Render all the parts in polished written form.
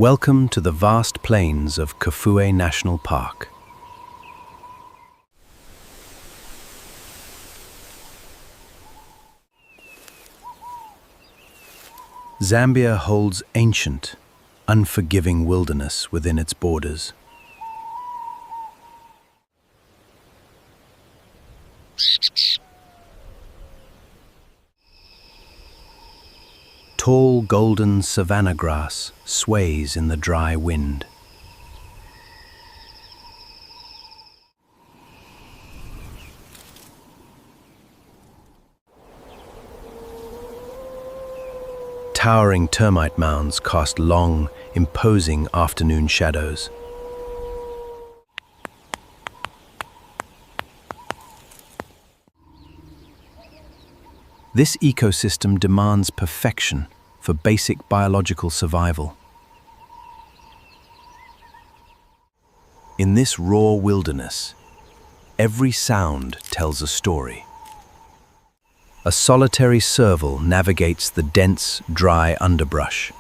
Welcome to the vast plains of Kafue National Park. Zambia holds ancient, unforgiving wilderness within its borders. Tall golden savanna grass sways in the dry wind. Towering termite mounds cast long, imposing afternoon shadows. This ecosystem demands perfection for basic biological survival. In this raw wilderness, every sound tells a story. A solitary serval navigates the dense, dry underbrush.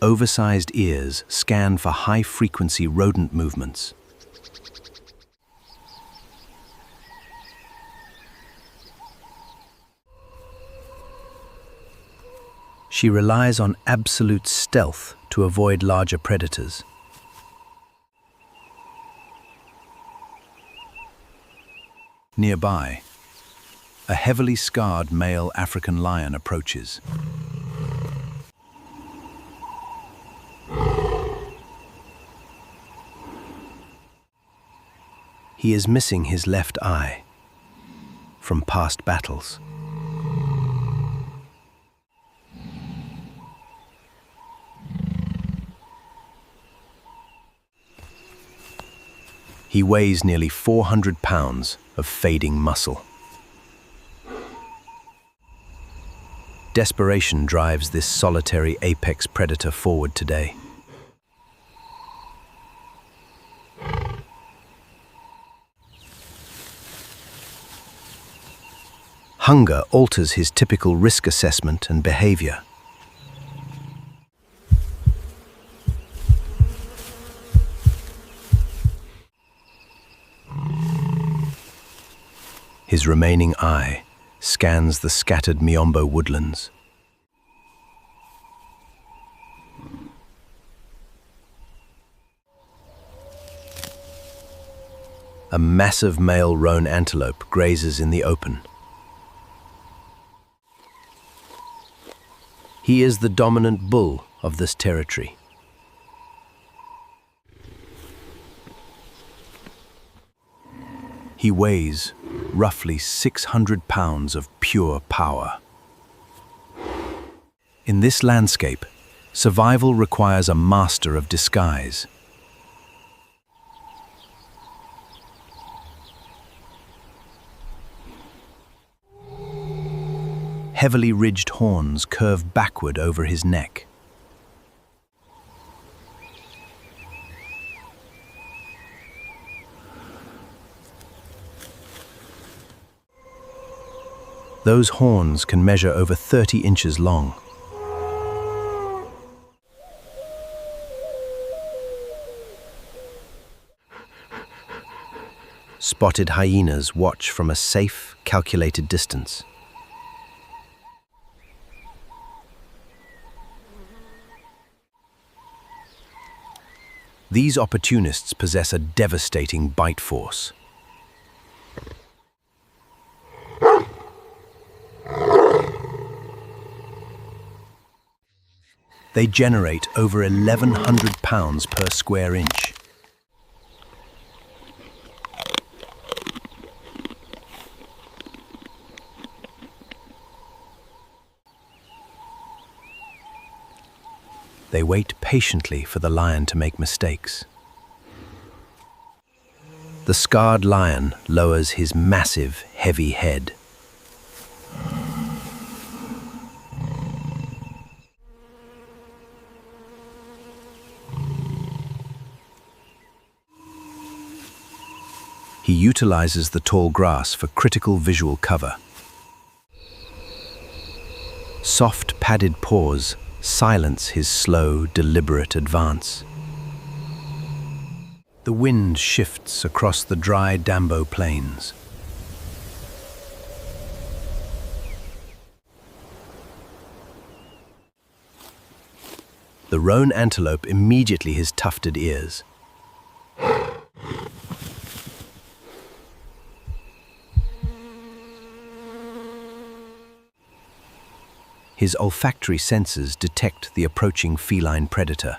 Oversized ears scan for high-frequency rodent movements. She relies on absolute stealth to avoid larger predators. Nearby, a heavily scarred male African lion approaches. He is missing his left eye from past battles. He weighs nearly 400 pounds of fading muscle. Desperation drives this solitary apex predator forward today. Hunger alters his typical risk assessment and behavior. His remaining eye scans the scattered Miombo woodlands. A massive male Roan antelope grazes in the open. He is the dominant bull of this territory. He weighs roughly 600 pounds of pure power. In this landscape, survival requires a master of disguise. Heavily ridged horns curve backward over his neck. Those horns can measure over 30 inches long. Spotted hyenas watch from a safe, calculated distance. These opportunists possess a devastating bite force. They generate over 1,100 pounds per square inch. They wait patiently for the lion to make mistakes. The scarred lion lowers his massive, heavy head. He utilizes the tall grass for critical visual cover. Soft, padded paws silence his slow, deliberate advance. The wind shifts across the dry dambo plains. The roan antelope immediately his tufted ears. His olfactory senses detect the approaching feline predator.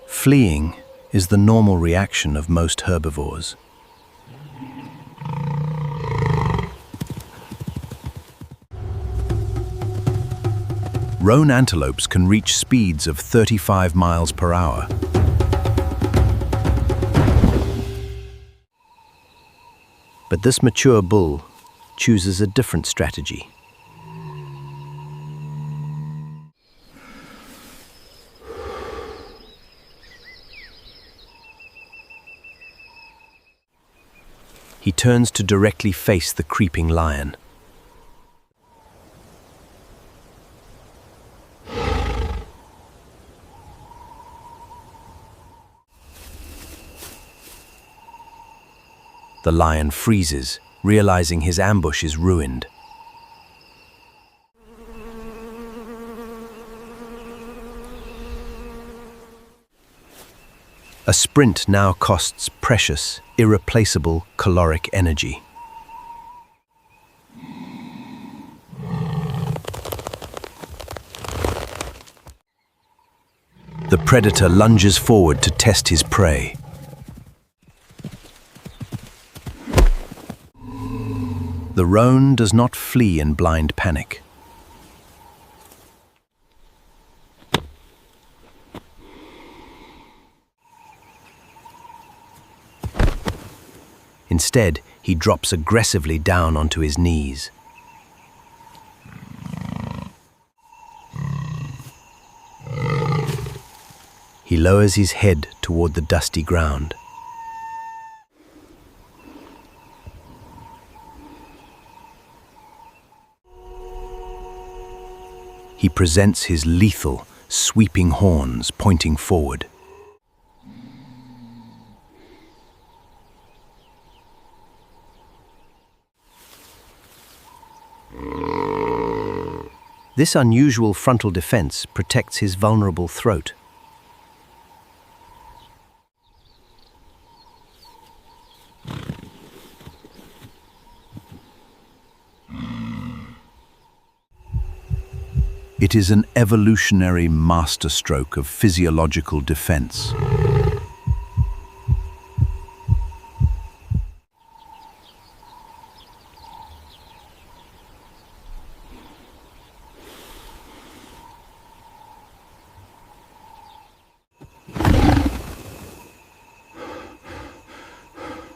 Fleeing is the normal reaction of most herbivores. Roan antelopes can reach speeds of 35 miles per hour. But this mature bull chooses a different strategy. He turns to directly face the creeping lion. The lion freezes, realizing his ambush is ruined. A sprint now costs precious, irreplaceable caloric energy. The predator lunges forward to test his prey. The roan does not flee in blind panic. Instead, he drops aggressively down onto his knees. He lowers his head toward the dusty ground. He presents his lethal, sweeping horns pointing forward. This unusual frontal defense protects his vulnerable throat. It is an evolutionary masterstroke of physiological defense.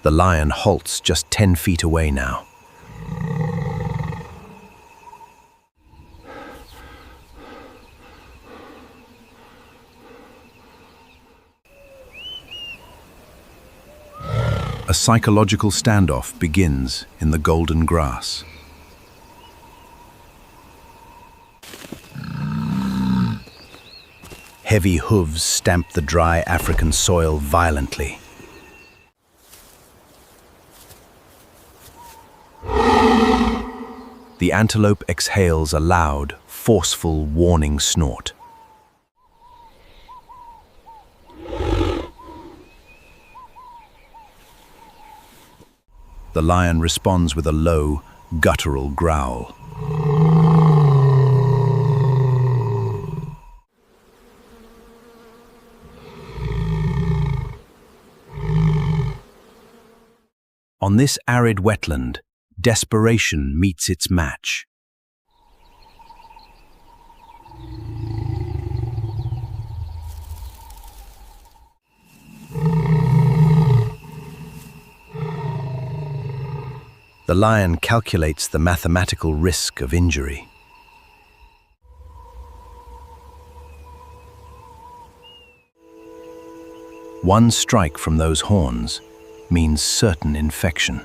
The lion halts just 10 feet away now. A psychological standoff begins in the golden grass. Heavy hooves stamp the dry African soil violently. The antelope exhales a loud, forceful warning snort. The lion responds with a low, guttural growl. On this arid wetland, desperation meets its match. The lion calculates the mathematical risk of injury. One strike from those horns means certain infection.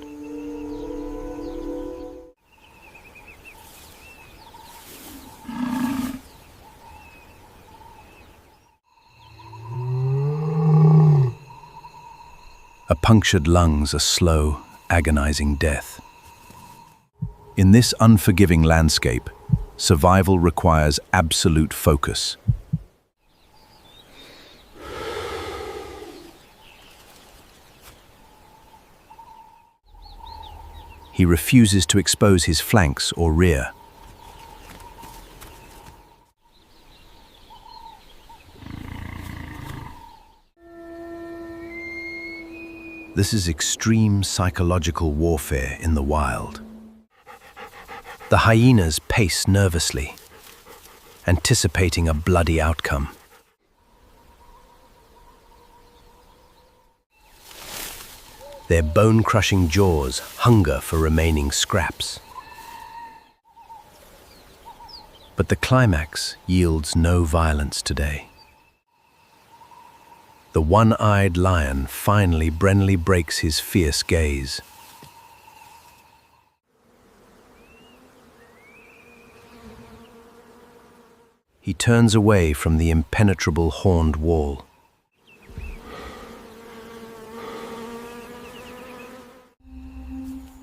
A punctured lungs a slow, agonizing death. In this unforgiving landscape, survival requires absolute focus. He refuses to expose his flanks or rear. This is extreme psychological warfare in the wild. The hyenas pace nervously, anticipating a bloody outcome. Their bone-crushing jaws hunger for remaining scraps. But the climax yields no violence today. The one-eyed lion finally breaks his fierce gaze. He turns away from the impenetrable horned wall.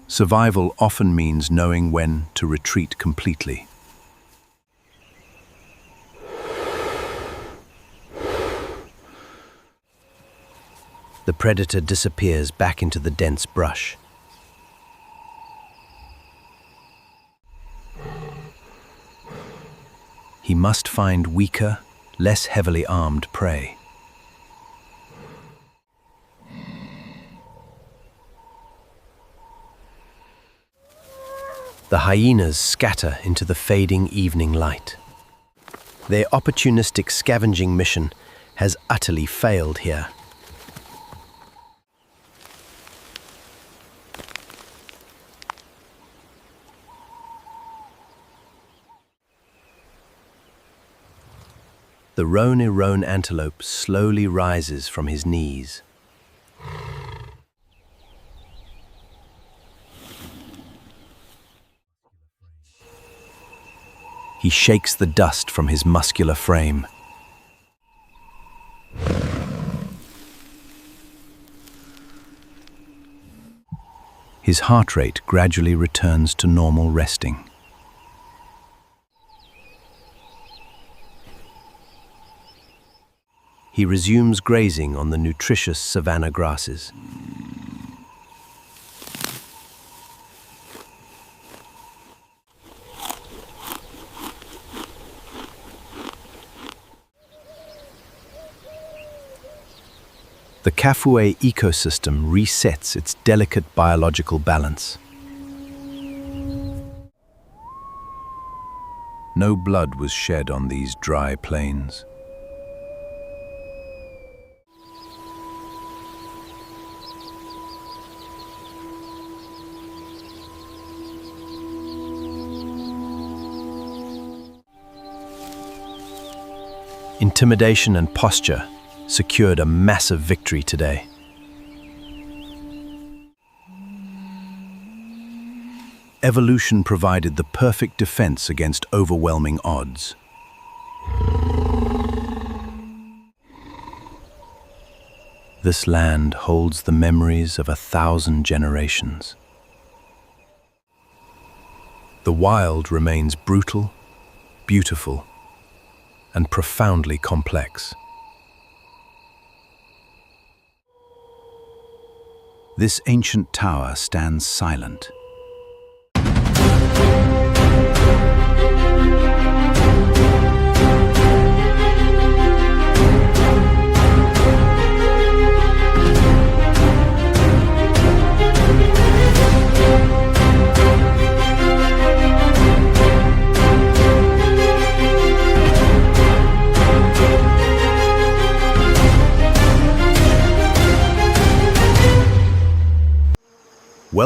Survival often means knowing when to retreat completely. The predator disappears back into the dense brush. He must find weaker, less heavily armed prey. The hyenas scatter into the fading evening light. Their opportunistic scavenging mission has utterly failed here. The Roan Antelope slowly rises from his knees. He shakes the dust from his muscular frame. His heart rate gradually returns to normal resting. He resumes grazing on the nutritious savanna grasses. The Kafue ecosystem resets its delicate biological balance. No blood was shed on these dry plains. Intimidation and posture secured a massive victory today. Evolution provided the perfect defense against overwhelming odds. This land holds the memories of 1,000 generations. The wild remains brutal, beautiful, and profoundly complex. This ancient tower stands silent.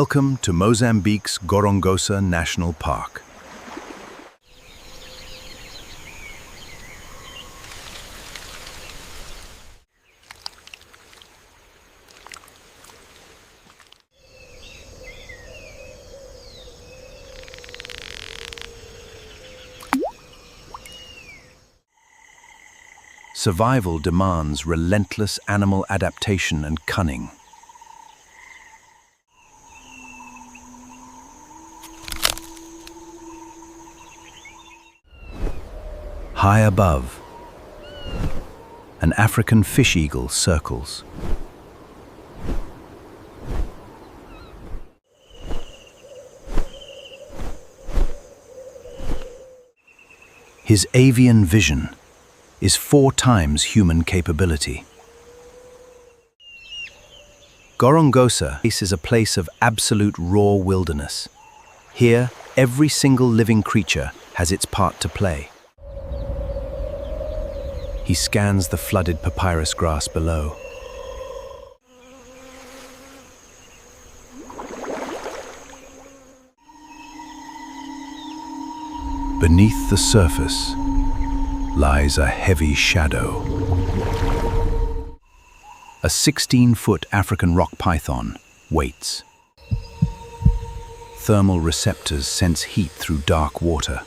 Welcome to Mozambique's Gorongosa National Park. Survival demands relentless animal adaptation and cunning. High above, an African fish eagle circles. His avian vision is 4 times human capability. Gorongosa is a place of absolute raw wilderness. Here, every single living creature has its part to play. He scans the flooded papyrus grass below. Beneath the surface lies a heavy shadow. A 16-foot African rock python waits. Thermal receptors sense heat through dark water.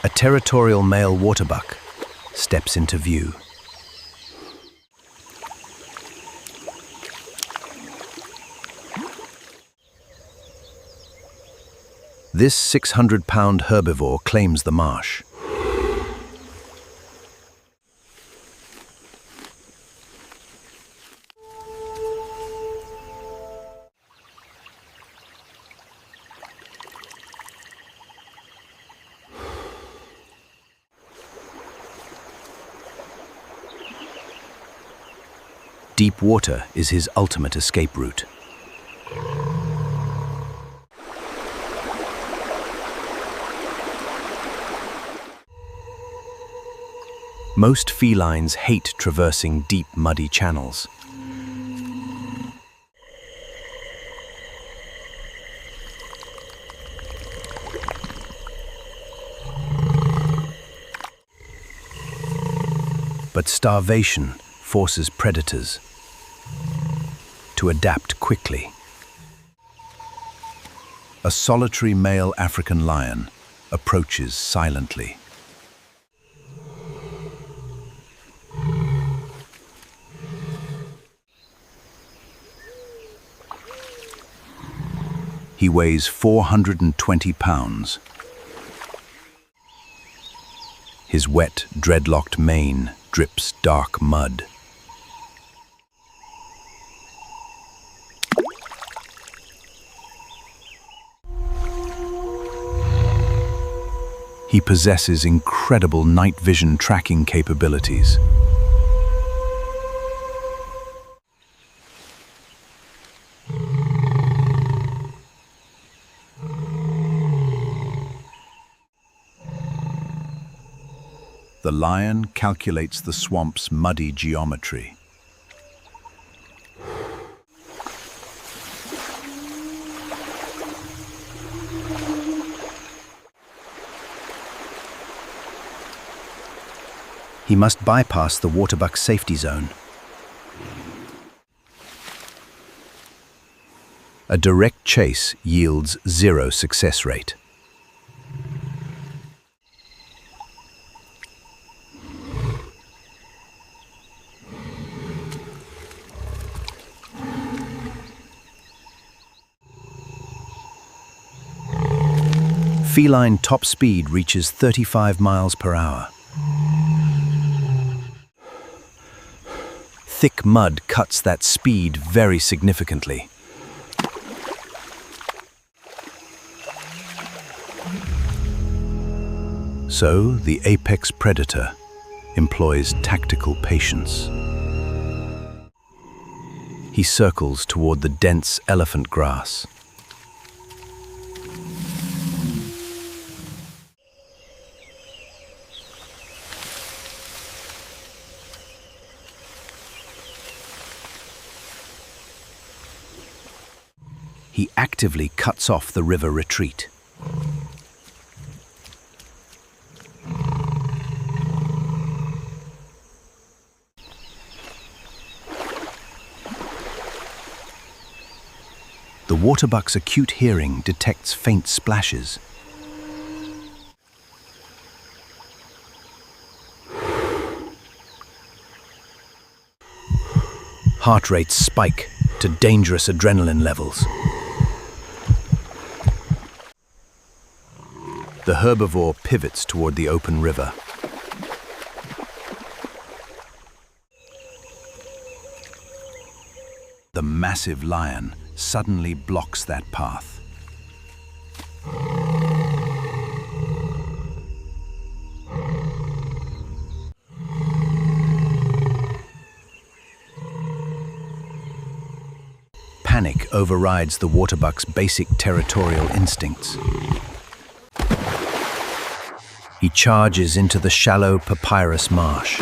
A territorial male waterbuck steps into view. This 600-pound herbivore claims the marsh. Deep water is his ultimate escape route. Most felines hate traversing deep, muddy channels. But starvation forces predators to adapt quickly. A solitary male African lion approaches silently. He weighs 420 pounds. His wet, dreadlocked mane drips dark mud. He possesses incredible night vision tracking capabilities. The lion calculates the swamp's muddy geometry. He must bypass the waterbuck safety zone. A direct chase yields 0 success rate. Feline top speed reaches 35 miles per hour. Thick mud cuts that speed very significantly. So, the apex predator employs tactical patience. He circles toward the dense elephant grass. He actively cuts off the river retreat. The waterbuck's acute hearing detects faint splashes. Heart rates spike to dangerous adrenaline levels. The herbivore pivots toward the open river. The massive lion suddenly blocks that path. Panic overrides the waterbuck's basic territorial instincts. He charges into the shallow papyrus marsh.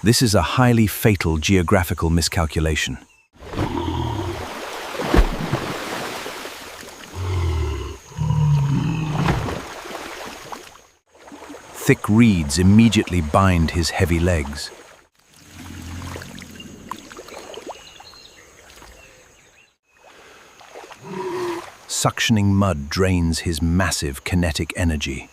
This is a highly fatal geographical miscalculation. Thick reeds immediately bind his heavy legs. Suctioning mud drains his massive kinetic energy.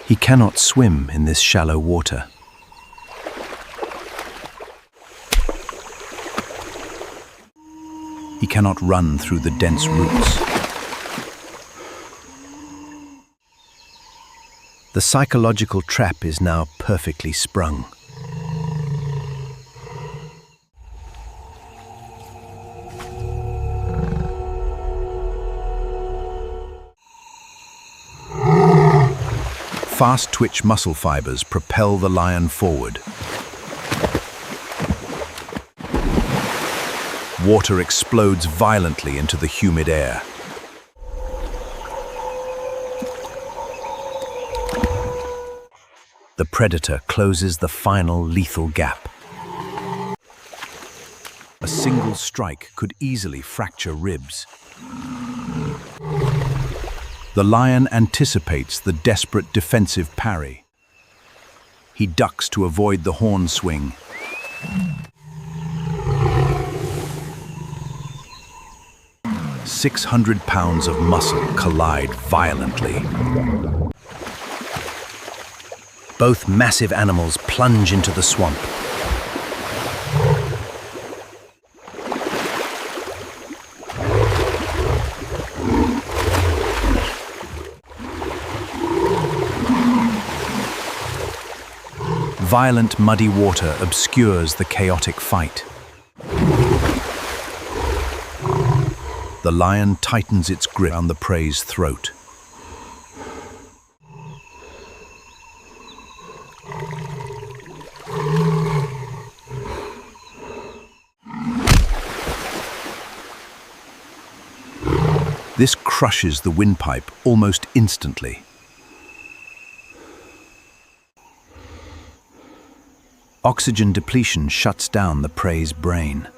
He cannot swim in this shallow water. He cannot run through the dense roots. The psychological trap is now perfectly sprung. Fast twitch muscle fibers propel the lion forward. Water explodes violently into the humid air. The predator closes the final lethal gap. A single strike could easily fracture ribs. The lion anticipates the desperate defensive parry. He ducks to avoid the horn swing. £600 of muscle collide violently. Both massive animals plunge into the swamp. Violent, muddy water obscures the chaotic fight. The lion tightens its grip on the prey's throat. This crushes the windpipe almost instantly. Oxygen depletion shuts down the prey's brain.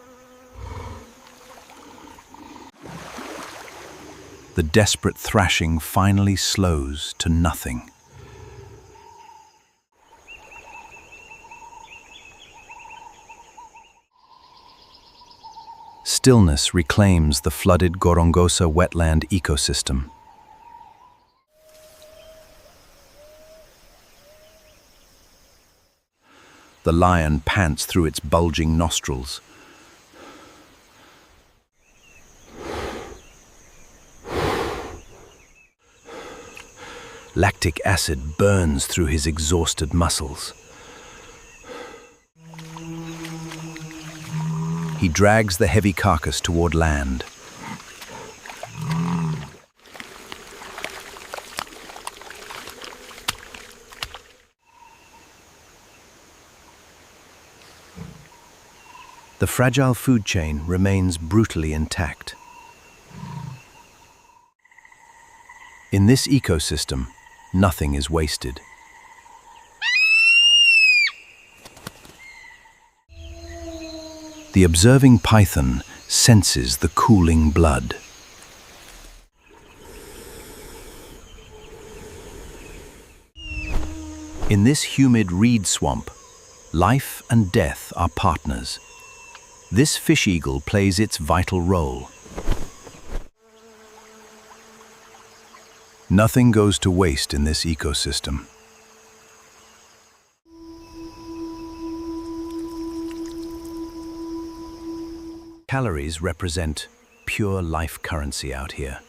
The desperate thrashing finally slows to nothing. Stillness reclaims the flooded Gorongosa wetland ecosystem. The lion pants through its bulging nostrils. Lactic acid burns through his exhausted muscles. He drags the heavy carcass toward land. The fragile food chain remains brutally intact. In this ecosystem, nothing is wasted. The observing python senses the cooling blood. In this humid reed swamp, life and death are partners. This fish eagle plays its vital role. Nothing goes to waste in this ecosystem. Calories represent pure life currency out here.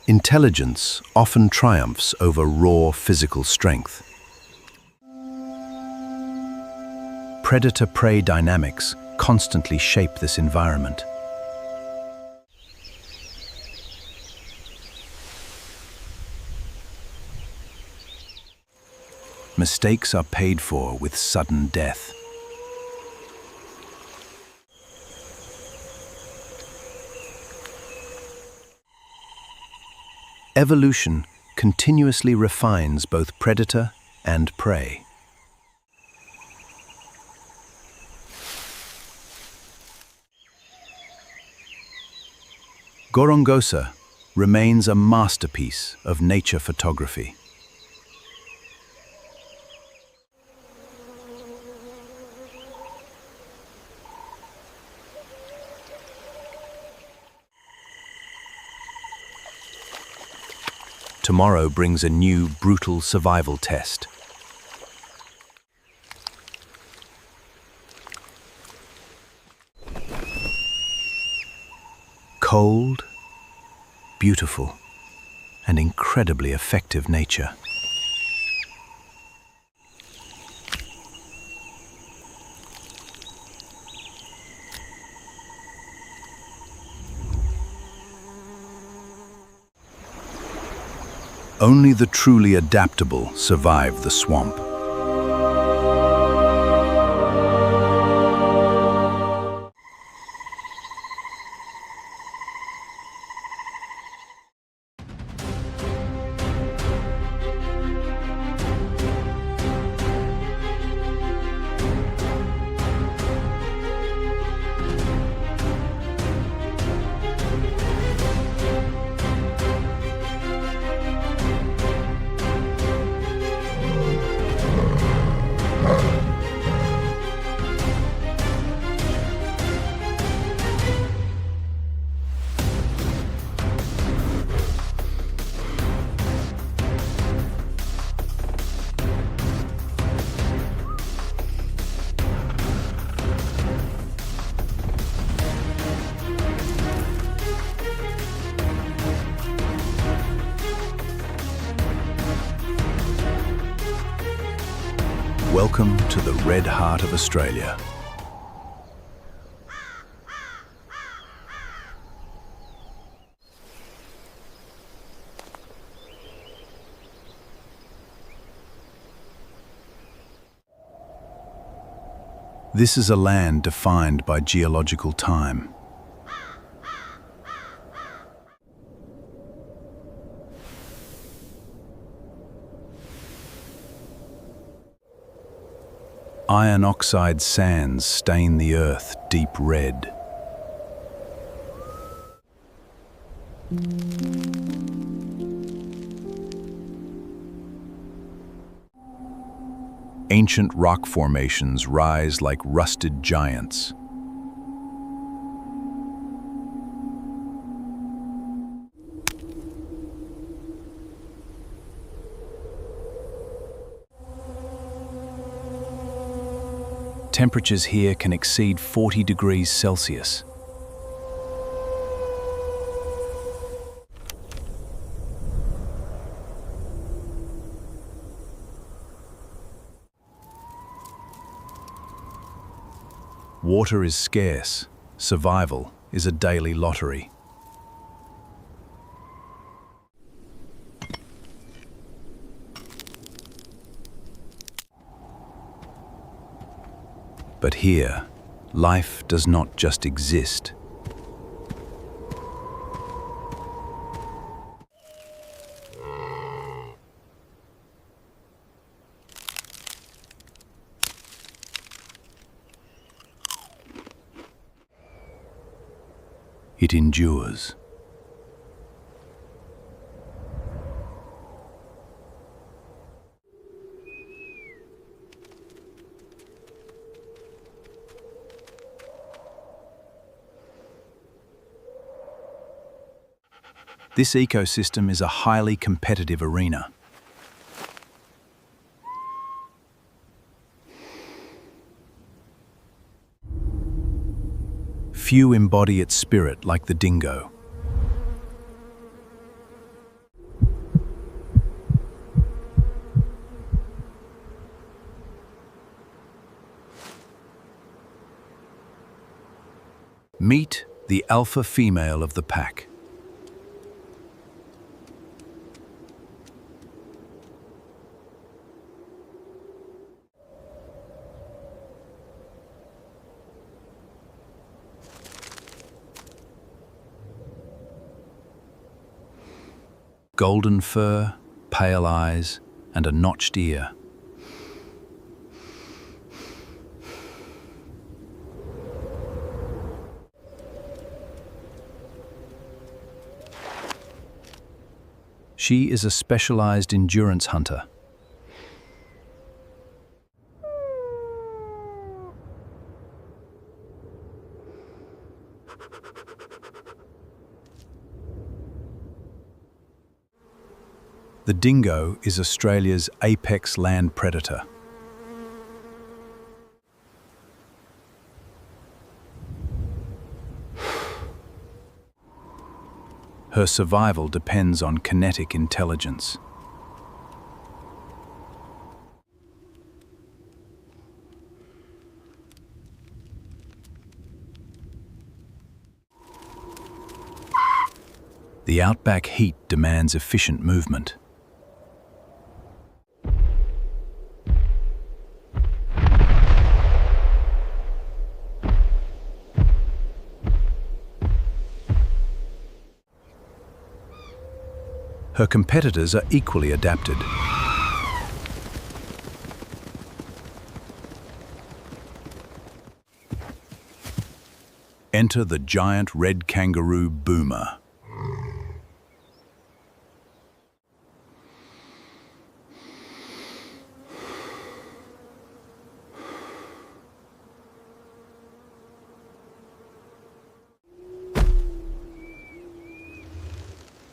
Intelligence often triumphs over raw physical strength. Predator-prey dynamics constantly shape this environment. Mistakes are paid for with sudden death. Evolution continuously refines both predator and prey. Gorongosa remains a masterpiece of nature photography. Tomorrow brings a new, brutal survival test. Cold, beautiful, and incredibly effective nature. Only the truly adaptable survive the swamp. Welcome to the red heart of Australia. This is a land defined by geological time. Iron oxide sands stain the earth deep red. Ancient rock formations rise like rusted giants. Temperatures here can exceed 40 degrees Celsius. Water is scarce. Survival is a daily lottery. But here, Life does not just exist. It endures. This ecosystem is a highly competitive arena. Few embody its spirit like the dingo. Meet the alpha female of the pack. Golden fur, pale eyes, and a notched ear. She is a specialized endurance hunter. The dingo is Australia's apex land predator. Her survival depends on kinetic intelligence. The outback heat demands efficient movement. Her competitors are equally adapted. Enter the giant red kangaroo boomer.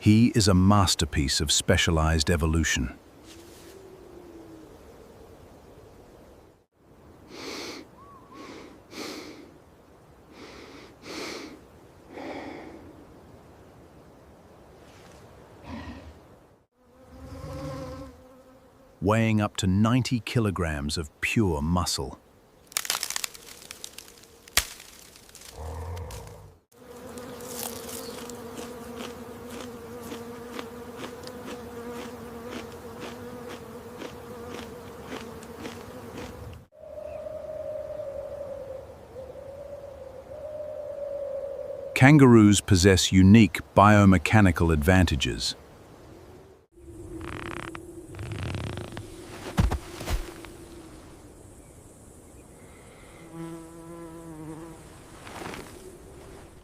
He is a masterpiece of specialized evolution. Weighing up to 90 kilograms of pure muscle. Kangaroos possess unique biomechanical advantages.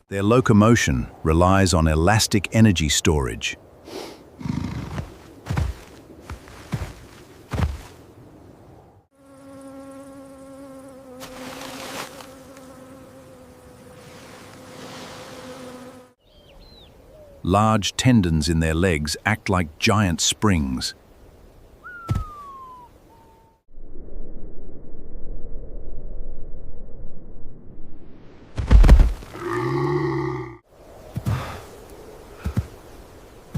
Their locomotion relies on elastic energy storage. Large tendons in their legs act like giant springs.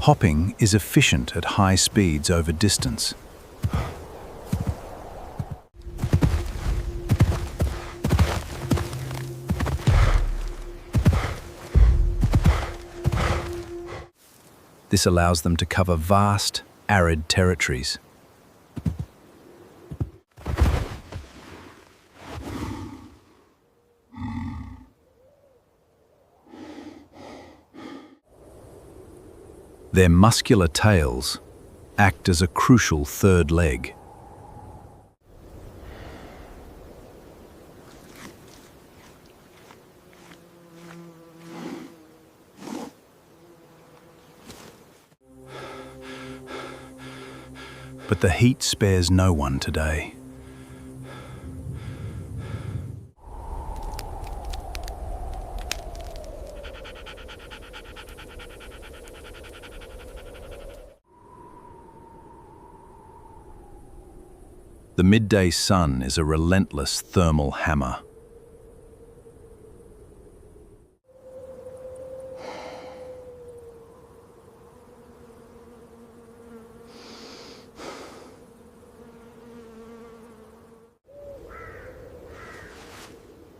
Hopping is efficient at high speeds over distance. This allows them to cover vast, arid territories. Their muscular tails act as a crucial third leg. But the heat spares no one today. The midday sun is a relentless thermal hammer.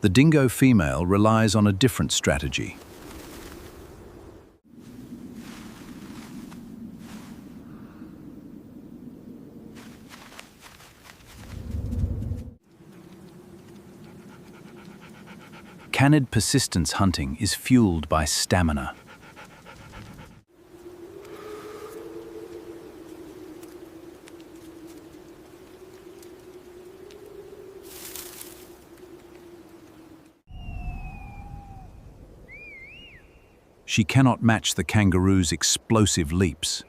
The dingo female relies on a different strategy. Canid persistence hunting is fueled by stamina. She cannot match the kangaroo's explosive leaps.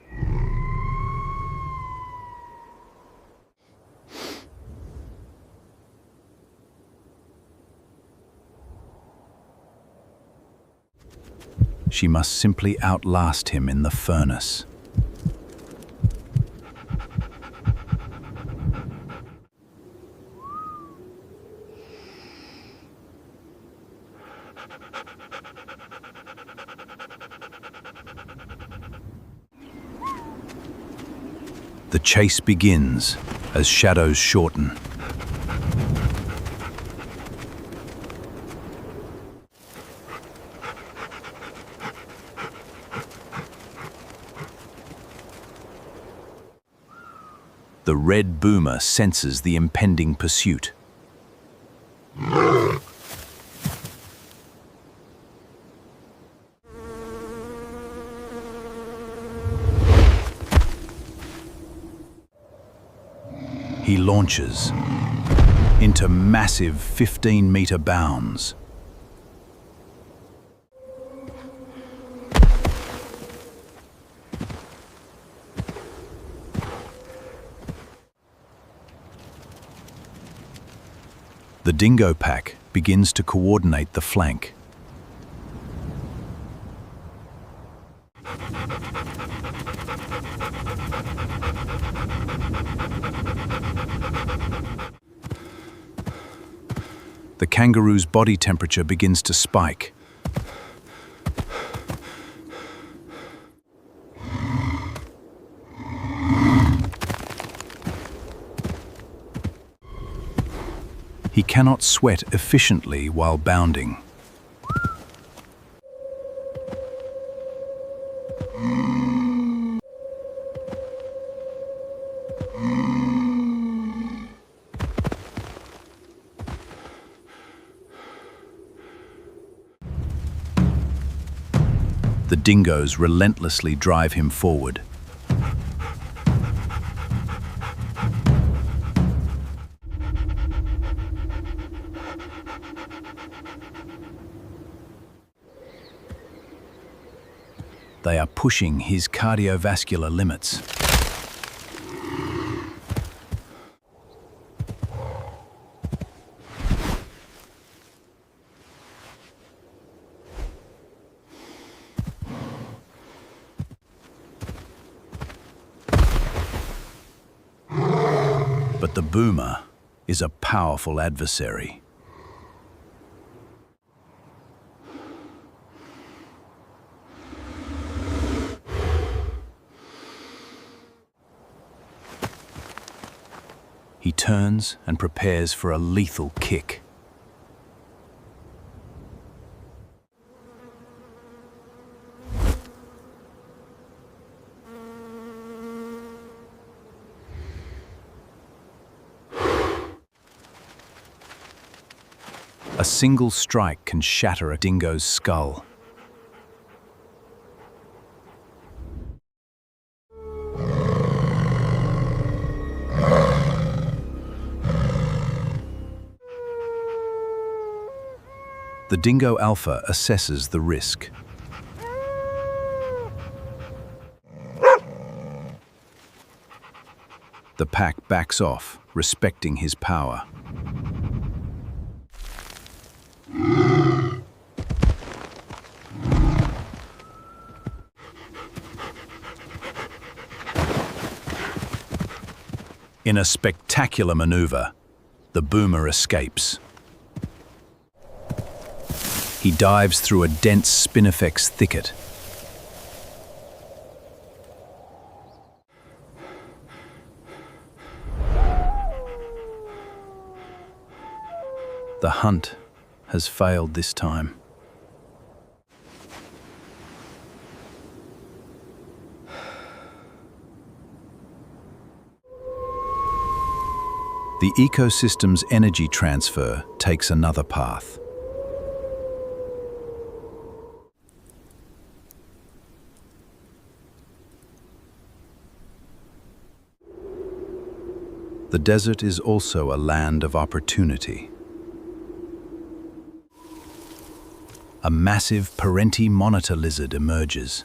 She must simply outlast him in the furnace. The chase begins as shadows shorten. The red boomer senses the impending pursuit. He launches into massive 15-meter bounds. The dingo pack begins to coordinate the flank. The kangaroo's body temperature begins to spike. He cannot sweat efficiently while bounding. The dingoes relentlessly drive him forward. They are pushing his cardiovascular limits. But the boomer is a powerful adversary. He turns and prepares for a lethal kick. A single strike can shatter a dingo's skull. The dingo alpha assesses the risk. The pack backs off, respecting his power. In a spectacular maneuver, the boomer escapes. He dives through a dense spinifex thicket. The hunt has failed this time. The ecosystem's energy transfer takes another path. The desert is also a land of opportunity. A massive parenti monitor lizard emerges.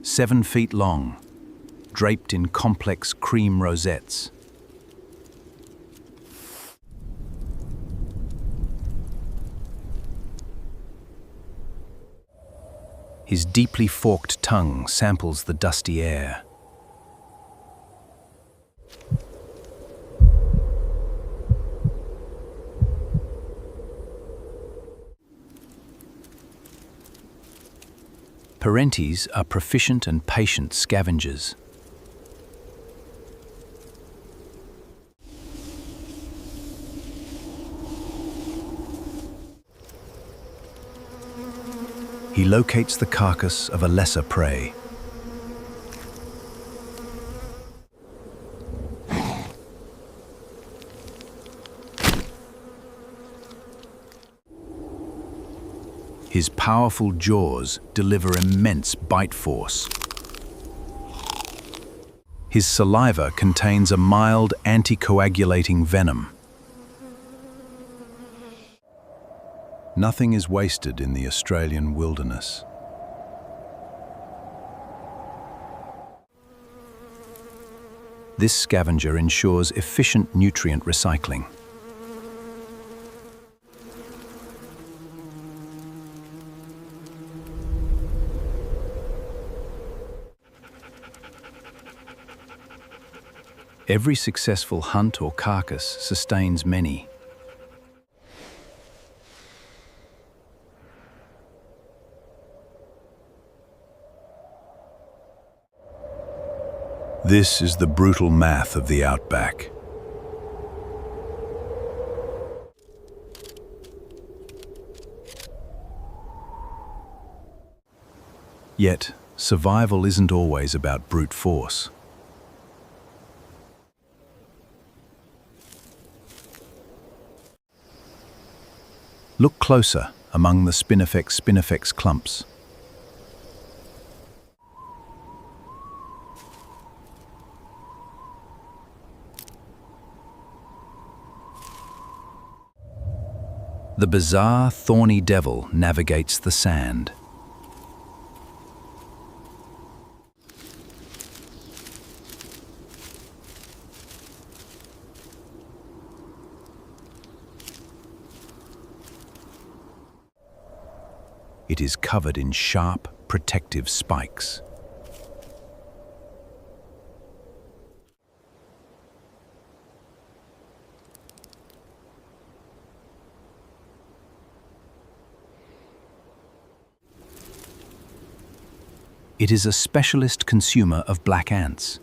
7 feet long, draped in complex cream rosettes. His deeply forked tongue samples the dusty air. Parentes are proficient and patient scavengers. He locates the carcass of a lesser prey. His powerful jaws deliver immense bite force. His saliva contains a mild anticoagulating venom. Nothing is wasted in the Australian wilderness. This scavenger ensures efficient nutrient recycling. Every successful hunt or carcass sustains many. This is the brutal math of the outback. Yet, survival isn't always about brute force. Look closer among the spinifex clumps. The bizarre, thorny devil navigates the sand. It is covered in sharp, protective spikes. It is a specialist consumer of black ants.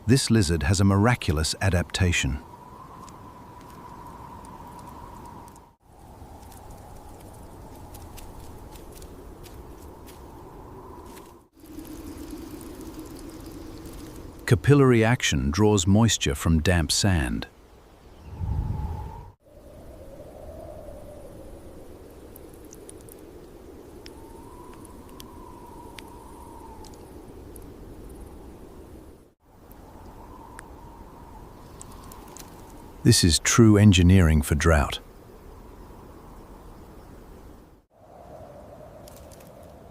This lizard has a miraculous adaptation. Capillary action draws moisture from damp sand. This is true engineering for drought.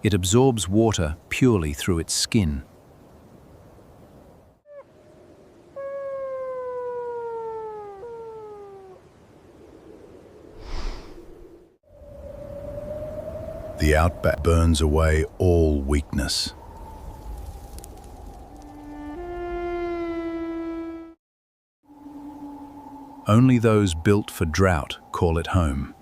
It absorbs water purely through its skin. The outback burns away all weakness. Only those built for drought call it home.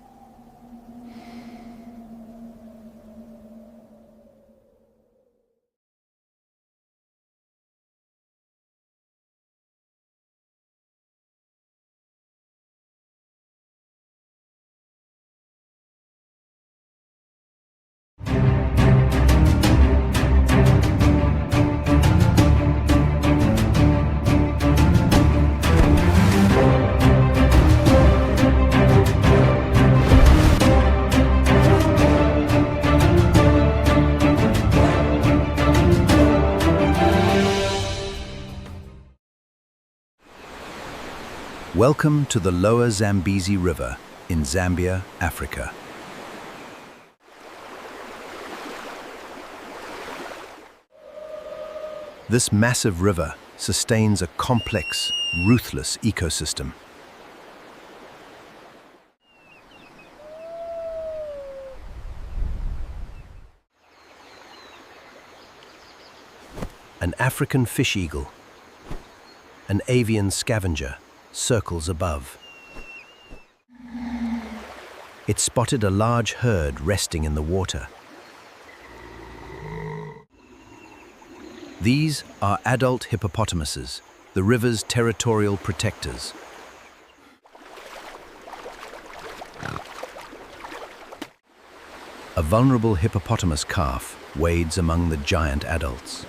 Welcome to the Lower Zambezi River in Zambia, Africa. This massive river sustains a complex, ruthless ecosystem. An African fish eagle, an avian scavenger, circles above. It spotted a large herd resting in the water. These are adult hippopotamuses, the river's territorial protectors. A vulnerable hippopotamus calf wades among the giant adults.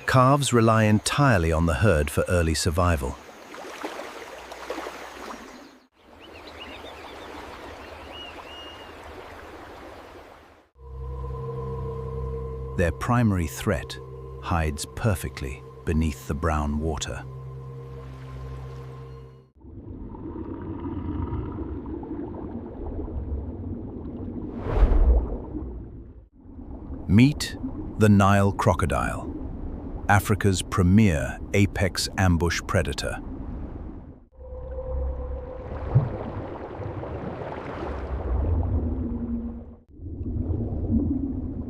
Calves rely entirely on the herd for early survival. Their primary threat hides perfectly beneath the brown water. Meet the Nile crocodile, Africa's premier apex ambush predator.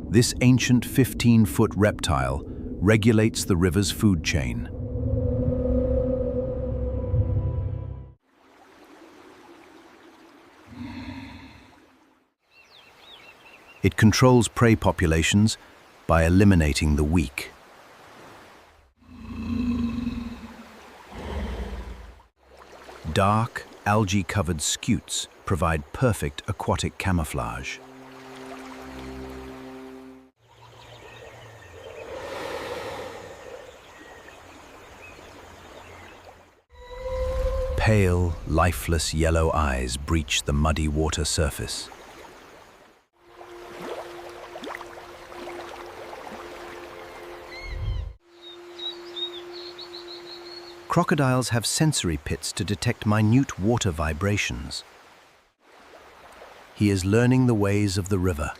This ancient 15-foot reptile regulates the river's food chain. It controls prey populations by eliminating the weak. Dark, algae-covered scutes provide perfect aquatic camouflage. Pale, lifeless yellow eyes breach the muddy water surface. Crocodiles have sensory pits to detect minute water vibrations. He is learning the ways of the river.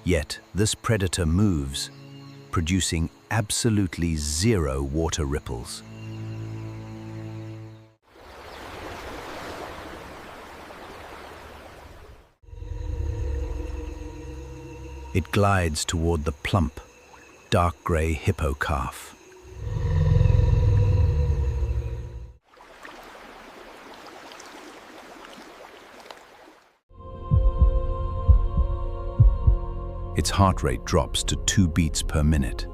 Yet this predator moves, producing absolutely zero water ripples. It glides toward the plump, dark grey hippo calf. Its heart rate drops to 2 beats per minute.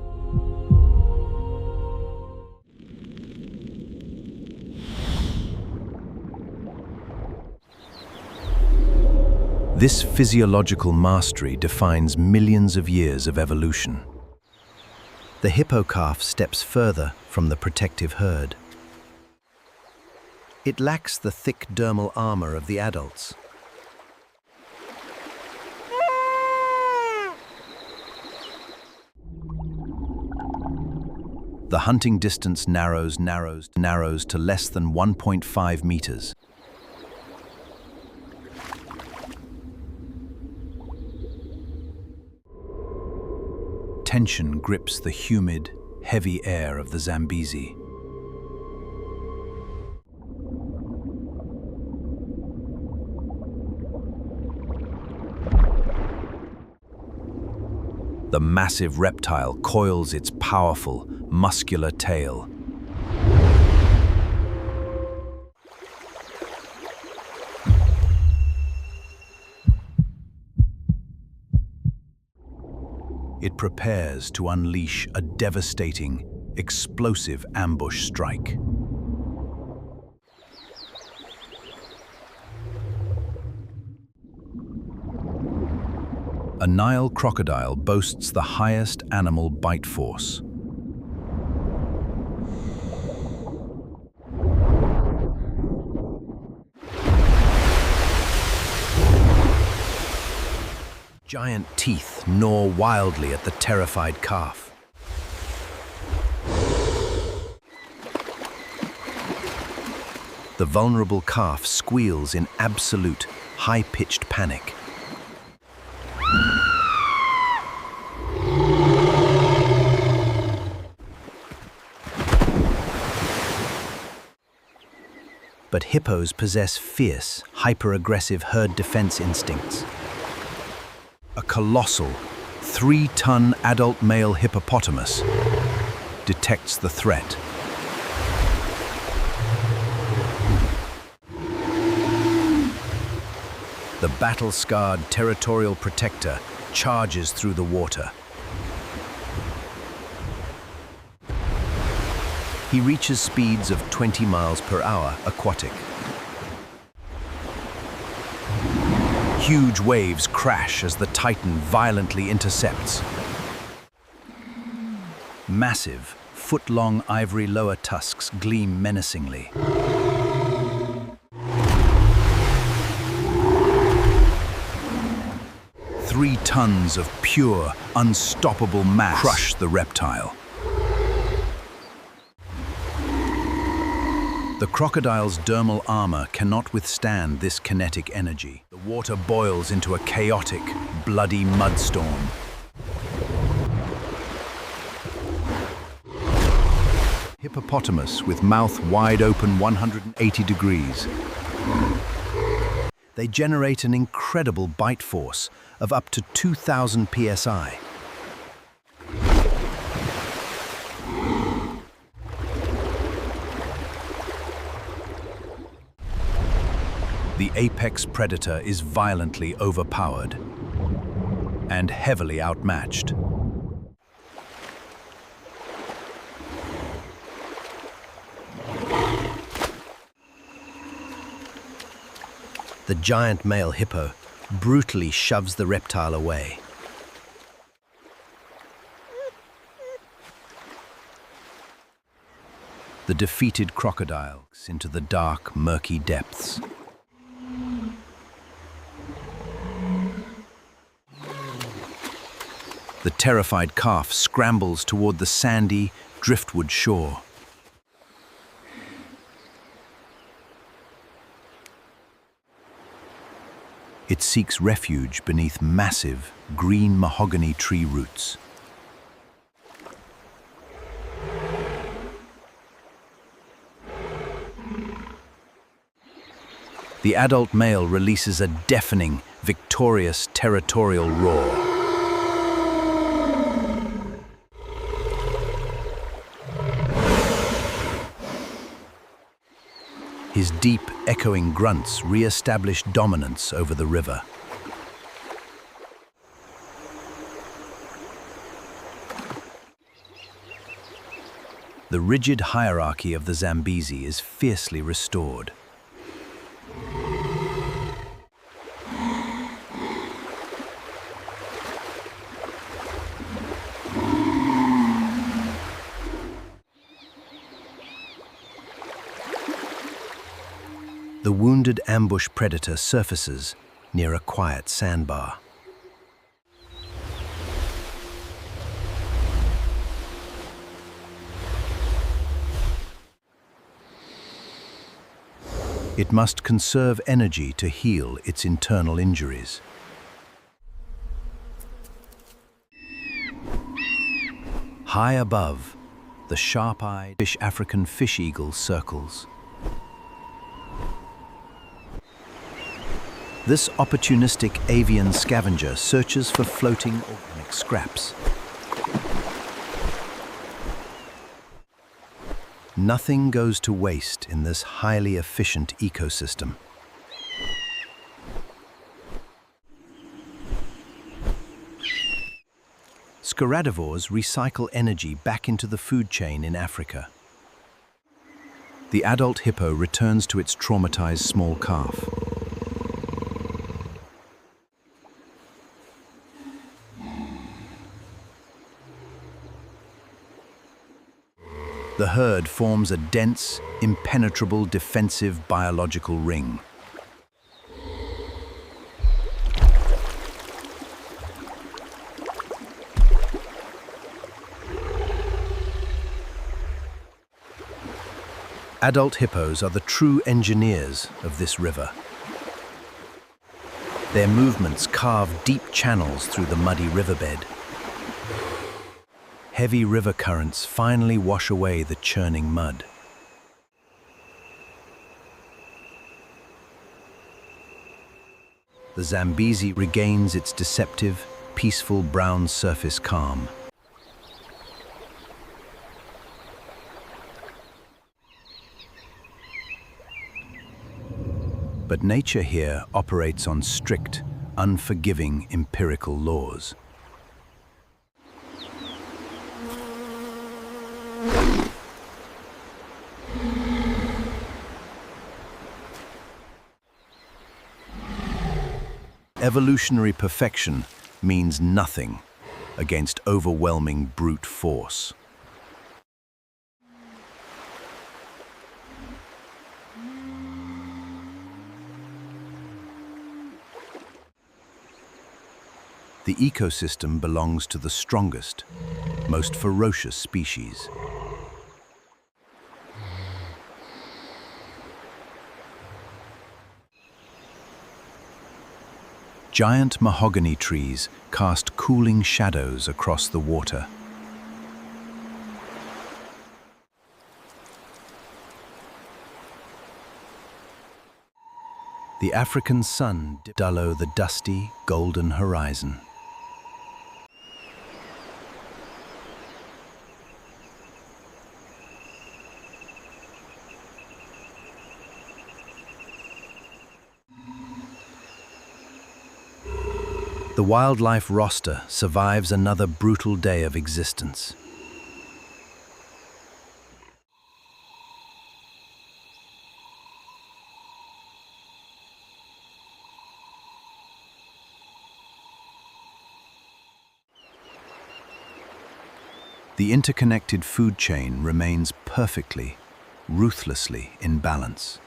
This physiological mastery defines millions of years of evolution. The hippo calf steps further from the protective herd. It lacks the thick dermal armor of the adults. The hunting distance narrows to less than 1.5 meters. Tension grips the humid, heavy air of the Zambezi. The massive reptile coils its powerful, muscular tail. It prepares to unleash a devastating, explosive ambush strike. A Nile crocodile boasts the highest animal bite force. Giant teeth gnaw wildly at the terrified calf. The vulnerable calf squeals in absolute, high-pitched panic. But hippos possess fierce, hyper-aggressive herd defense instincts. A colossal, 3-ton adult male hippopotamus detects the threat. The battle-scarred territorial protector charges through the water. He reaches speeds of 20 miles per hour aquatic. Huge waves crash as the Titan violently intercepts. Massive, foot-long ivory lower tusks gleam menacingly. Three tons of pure, unstoppable mass crush the reptile. The crocodile's dermal armor cannot withstand this kinetic energy. The water boils into a chaotic, bloody mudstorm. Hippopotamus with mouth wide open 180 degrees. They generate an incredible bite force of up to 2,000 psi. The apex predator is violently overpowered and heavily outmatched. The giant male hippo brutally shoves the reptile away. The defeated crocodile into the dark, murky depths. The terrified calf scrambles toward the sandy, driftwood shore. It seeks refuge beneath massive, green mahogany tree roots. The adult male releases a deafening, victorious territorial roar. His deep, echoing grunts re-establish dominance over the river. The rigid hierarchy of the Zambezi is fiercely restored. The wounded ambush predator surfaces near a quiet sandbar. It must conserve energy to heal its internal injuries. High above, the sharp-eyed African fish eagle circles. This opportunistic avian scavenger searches for floating organic scraps. Nothing goes to waste in this highly efficient ecosystem. Scaradivores recycle energy back into the food chain in Africa. The adult hippo returns to its traumatized small calf. The herd forms a dense, impenetrable defensive biological ring. Adult hippos are the true engineers of this river. Their movements carve deep channels through the muddy riverbed. Heavy river currents finally wash away the churning mud. The Zambezi regains its deceptive, peaceful brown surface calm. But nature here operates on strict, unforgiving empirical laws. Evolutionary perfection means nothing against overwhelming brute force. The ecosystem belongs to the strongest, most ferocious species. Giant mahogany trees cast cooling shadows across the water. The African sun dullow the dusty, golden horizon. The wildlife roster survives another brutal day of existence. The interconnected food chain remains perfectly, ruthlessly in balance.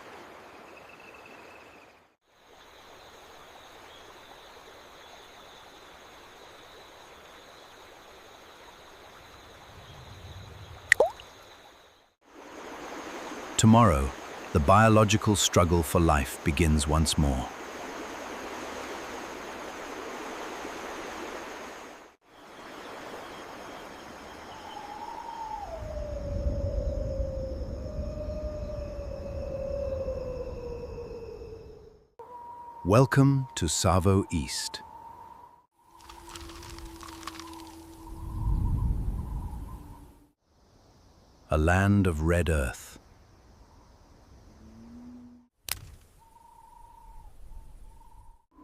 Tomorrow, the biological struggle for life begins once more. Welcome to Tsavo East. A land of red earth.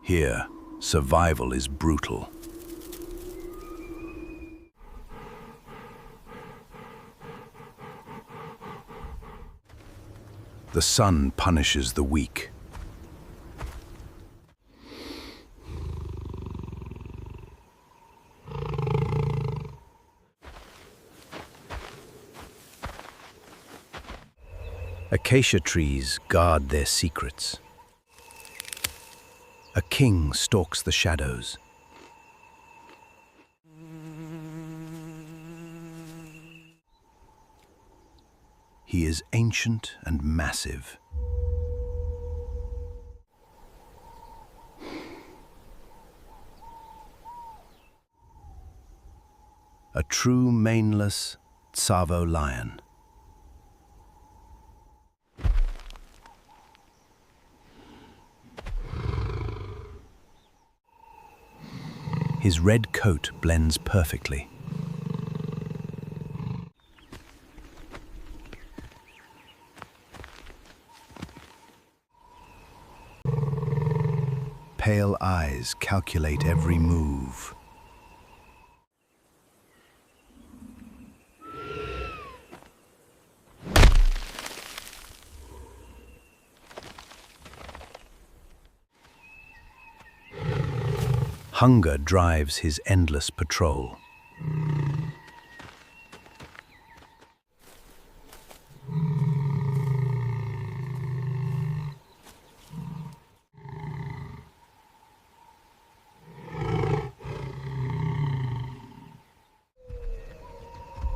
Here, survival is brutal. The sun punishes the weak. Acacia trees guard their secrets. A king stalks the shadows. He is ancient and massive. a true maneless Tsavo lion. His red coat blends perfectly. Pale eyes calculate every move. Hunger drives his endless patrol.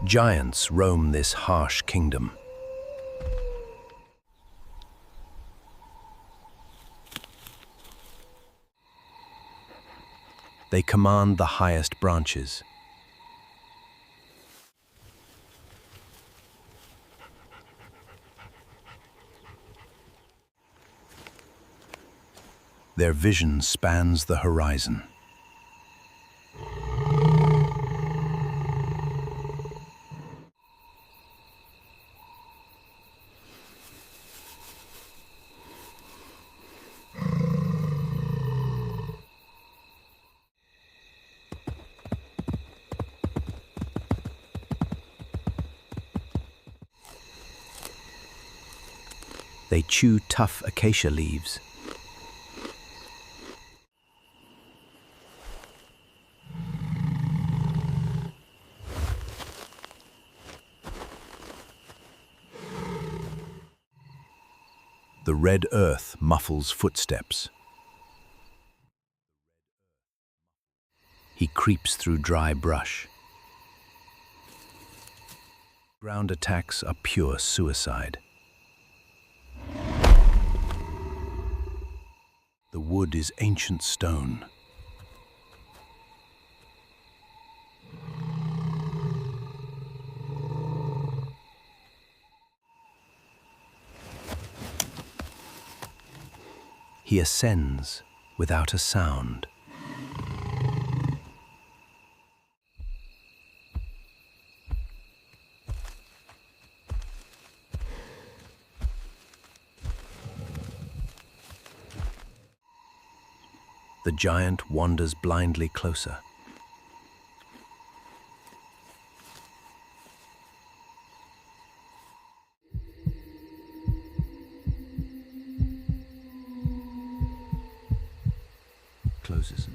Giants roam this harsh kingdom. They command the highest branches. Their vision spans the horizon. They chew tough acacia leaves. The red earth muffles footsteps. He creeps through dry brush. Ground attacks are pure suicide. The wood is ancient stone. He ascends without a sound. The giant wanders blindly closer. Closes.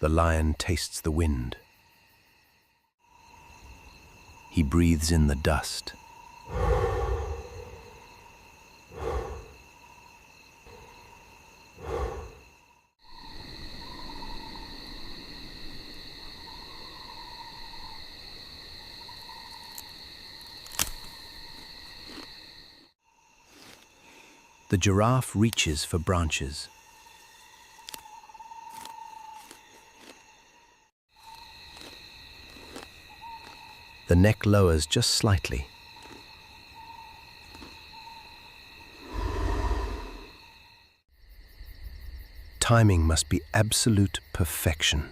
The lion tastes the wind. He breathes in the dust. The giraffe reaches for branches. The neck lowers just slightly. Timing must be absolute perfection.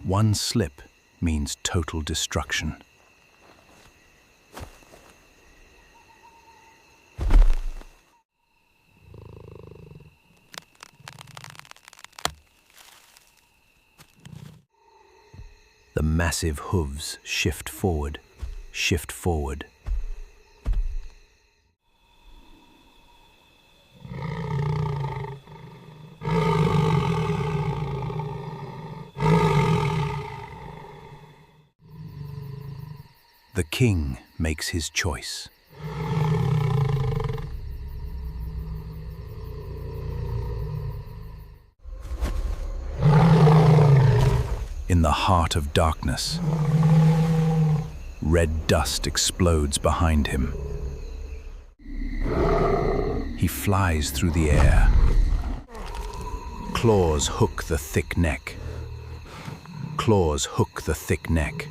One slip means total destruction. The massive hooves shift forward, shift forward. The king makes his choice. In the heart of darkness, red dust explodes behind him. He flies through the air. Claws hook the thick neck. Claws hook the thick neck.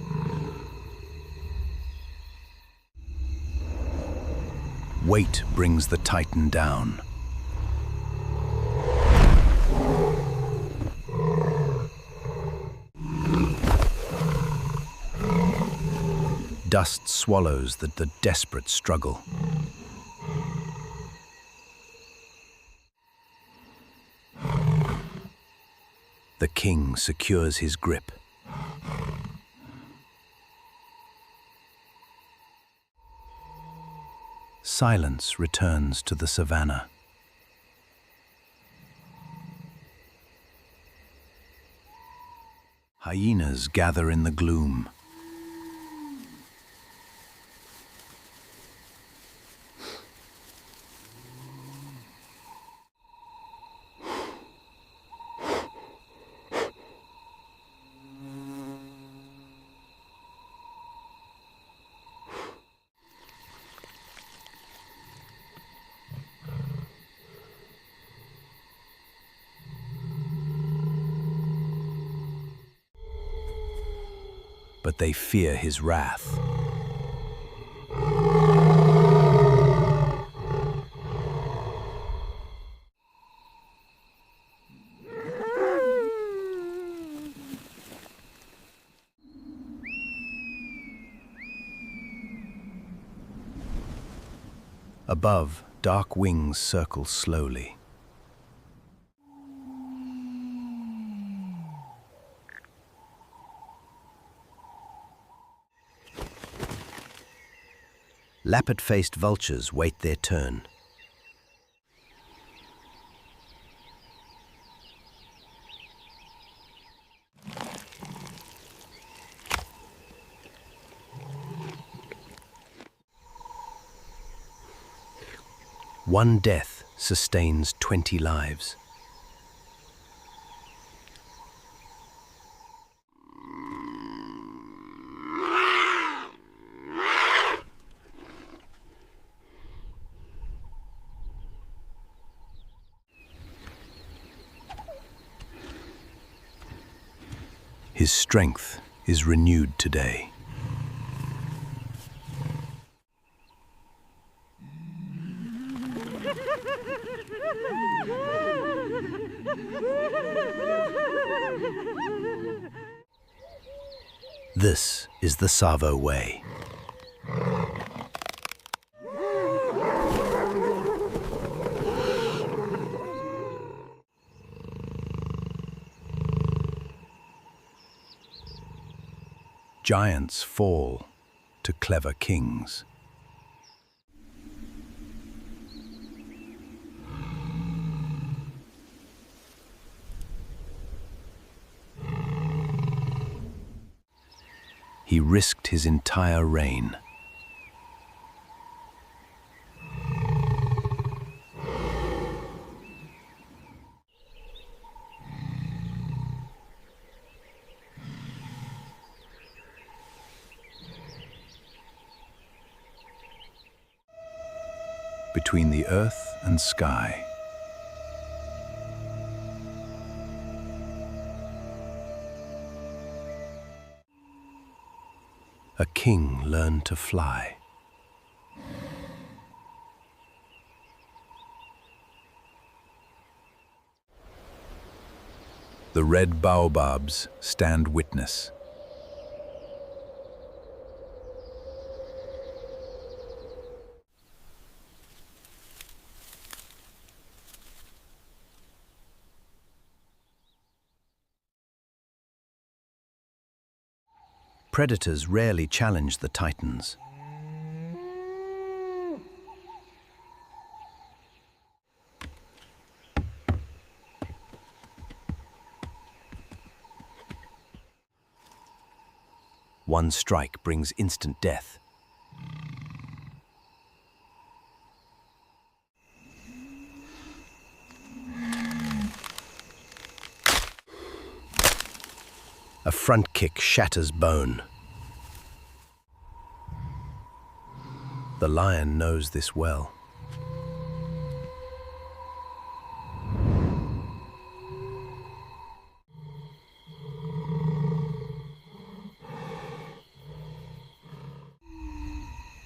Weight brings the titan down. Dust swallows the desperate struggle. The king secures his grip. Silence returns to the savanna. Hyenas gather in the gloom. But they fear his wrath. Above, dark wings circle slowly. Lappet-faced vultures wait their turn. One death sustains 20 lives. His strength is renewed today. This is the Tsavo way. Giants fall to clever kings. He risked his entire reign. Between the earth and sky. A king learned to fly. The red baobabs stand witness. Predators rarely challenge the titans. One strike brings instant death. A front kick shatters bone. The lion knows this well.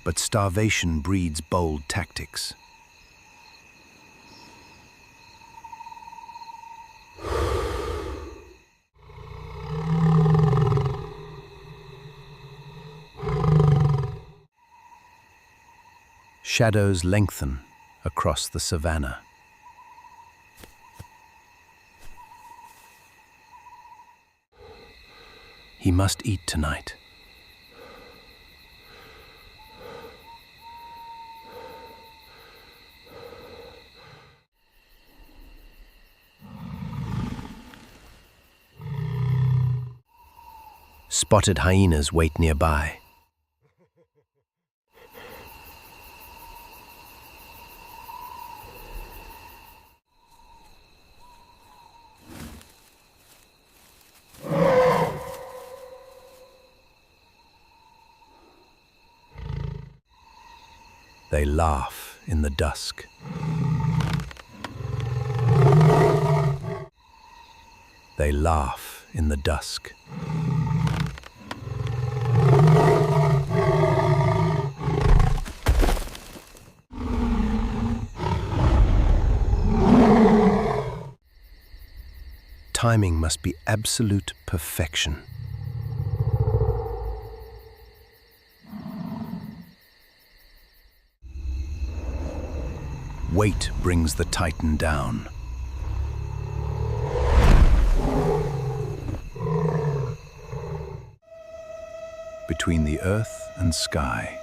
But starvation breeds bold tactics. Shadows lengthen across the savanna. He must eat tonight. Spotted hyenas wait nearby. They laugh in the dusk. They laugh in the dusk. Timing must be absolute perfection. Weight brings the titan down. Between the earth and sky.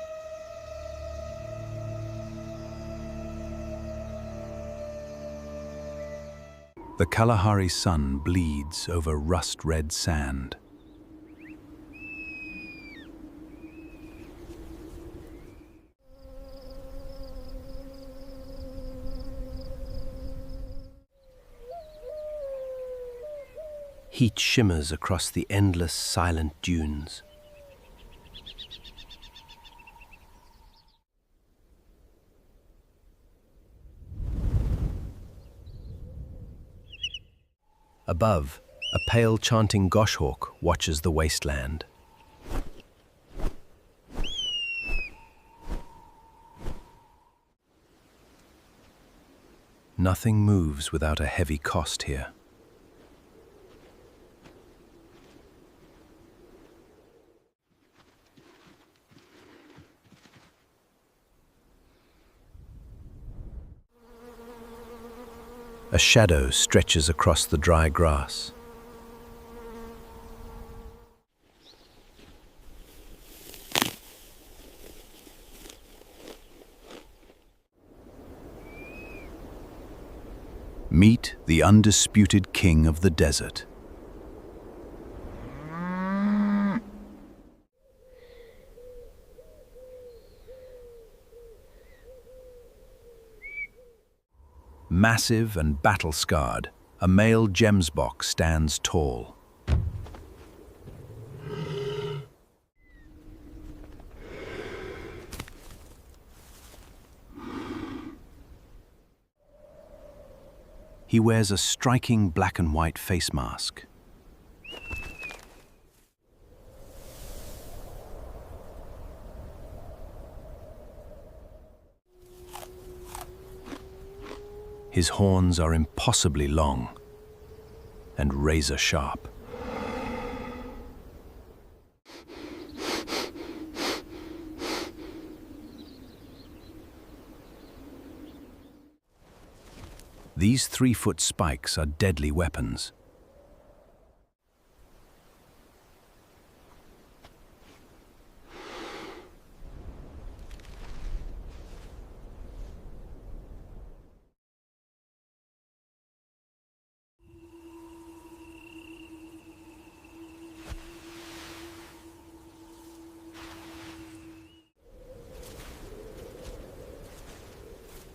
The Kalahari sun bleeds over rust-red sand. Heat shimmers across the endless, silent dunes. Above, a pale chanting goshawk watches the wasteland. Nothing moves without a heavy cost here. A shadow stretches across the dry grass. Meet the undisputed king of the desert. Massive and battle-scarred, a male gemsbok stands tall. He wears a striking black and white face mask. His horns are impossibly long and razor-sharp. These 3-foot spikes are deadly weapons.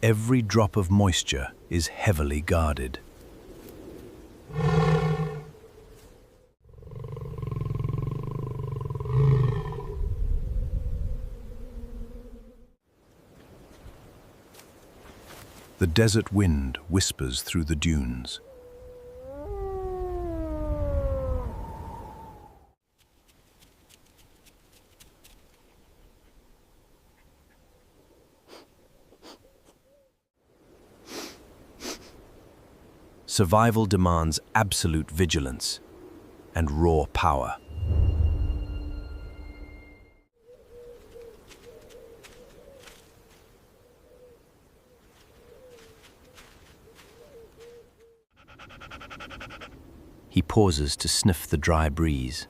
Every drop of moisture is heavily guarded. The desert wind whispers through the dunes. Survival demands absolute vigilance and raw power. He pauses to sniff the dry breeze.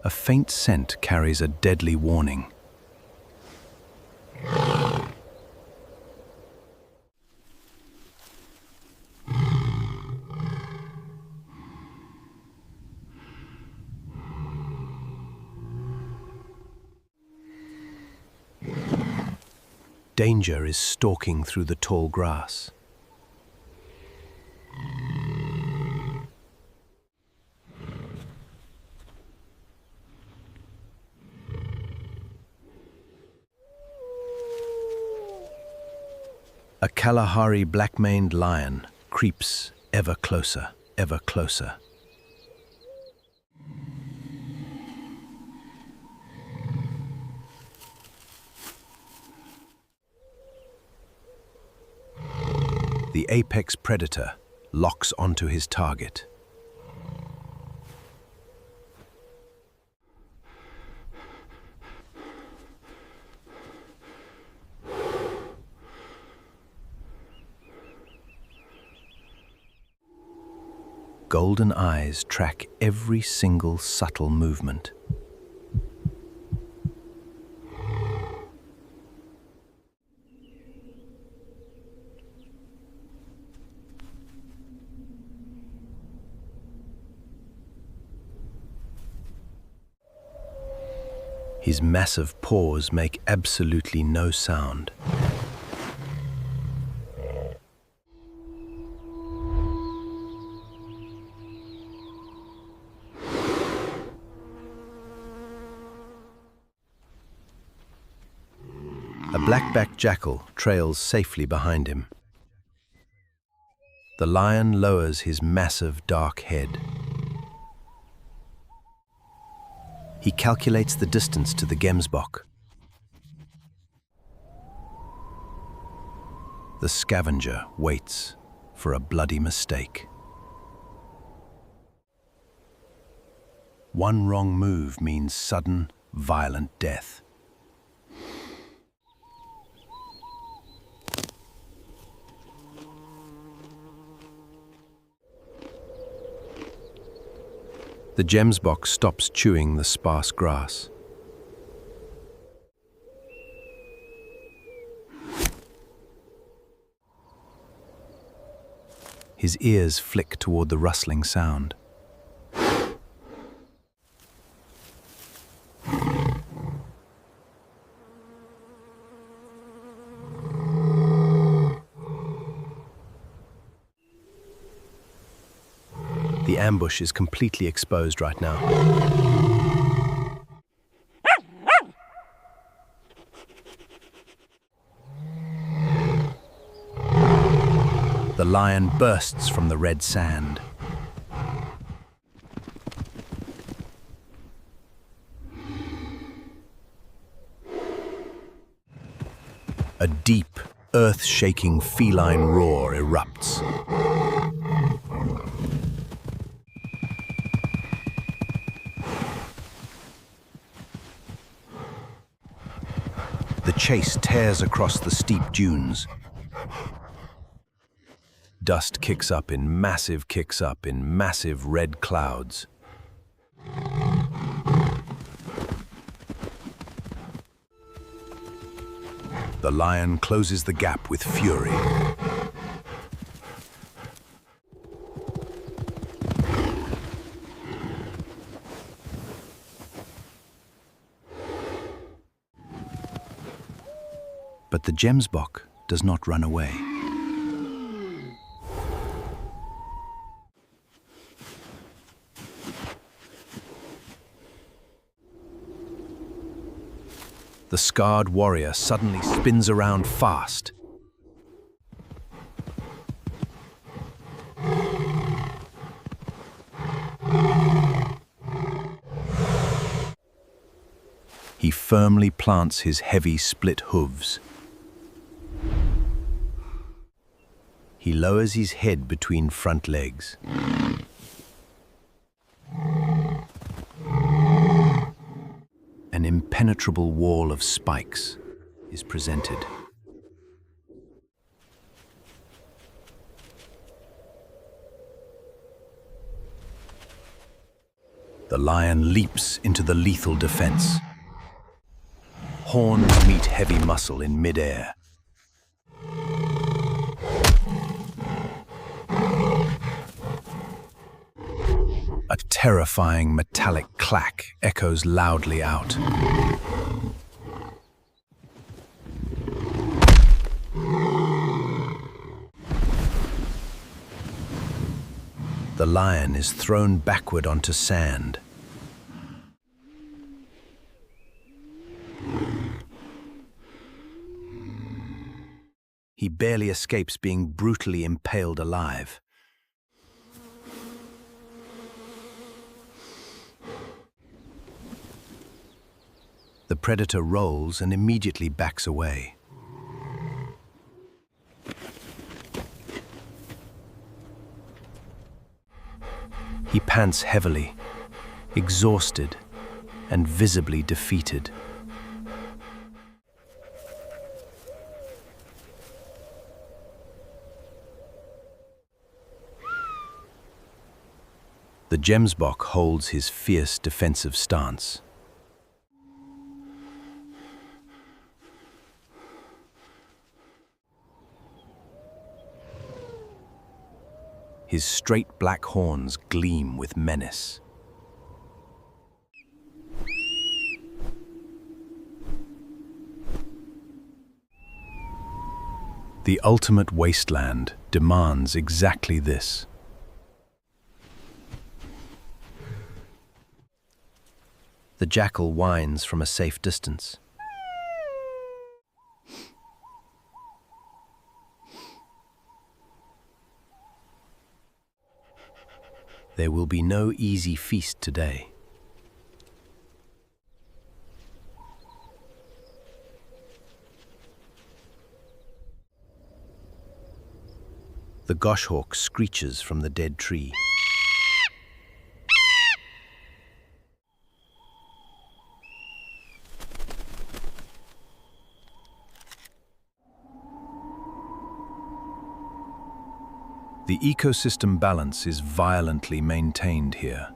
A faint scent carries a deadly warning. Danger is stalking through the tall grass. A Kalahari black-maned lion creeps ever closer, ever closer. The apex predator locks onto his target. Golden eyes track every single subtle movement. His massive paws make absolutely no sound. A black-backed jackal trails safely behind him. The lion lowers his massive dark head. He calculates the distance to the gemsbok. The scavenger waits for a bloody mistake. One wrong move means sudden, violent death. The gemsbok stops chewing the sparse grass. His ears flick toward the rustling sound. The ambush is completely exposed right now. The lion bursts from the red sand. A deep, earth-shaking feline roar erupts. The chase tears across the steep dunes. Dust kicks up in massive red clouds. The lion closes the gap with fury. But the gemsbok does not run away. The scarred warrior suddenly spins around fast. He firmly plants his heavy split hooves. He lowers his head between front legs. An impenetrable wall of spikes is presented. The lion leaps into the lethal defense. Horns meet heavy muscle in midair. A terrifying metallic clack echoes loudly out. The lion is thrown backward onto sand. He barely escapes being brutally impaled alive. The predator rolls and immediately backs away. He pants heavily, exhausted, and visibly defeated. The gemsbok holds his fierce defensive stance. His straight black horns gleam with menace. The ultimate wasteland demands exactly this. The jackal whines from a safe distance. There will be no easy feast today. The goshawk screeches from the dead tree. The ecosystem balance is violently maintained here.